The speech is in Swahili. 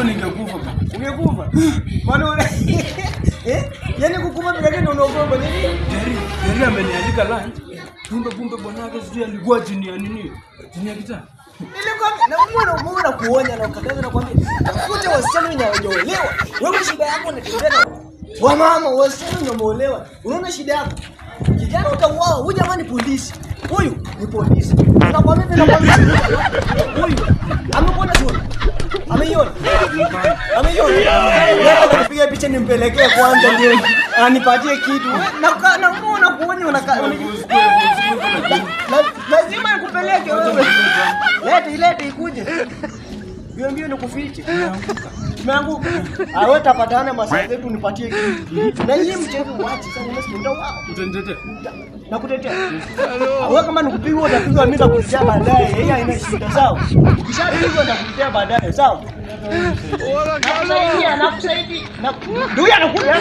Huko ningekufa bwana. Ungekufa? Kwani yaani kukufa bila nini unaogopa nini? Jerry ameniandika lunch. Kumbe bwana yake sijui alikuwa chini ya nini? Chini ya kitanda. Nilikwambia na mbona kuonya na ukataza na kwambia tafuta wasichana wenye hawajaolewa. Wewe shida yako ni tena. Wa mama wasichana wenye wameolewa. Unaona shida yako? Kijana utauawa. Huyu jamani polisi. Huyu ni polisi. Unakwambia huyu amekuona sura. Ameiona. Leo nipiga picha nimpelekee kwanza ndio anipatie kitu. Na mbona kuonya unakaa. Lazima nikupeleke wewe. Lete ikuje. Mbio nikufiche. Tumeanguka. Wewe utapatana masaa yetu nipatie kitu. Na hii mchezo wachi sasa unasikia wao. Utanitetea. Na kutetea. Wewe kama nikupigwa utapigwa mimi nitakutetea baadaye. Yeye haina shida sawa. Ukishapigwa nitakutetea baadaye sawa. Nakusaidia. Ndio anakuja.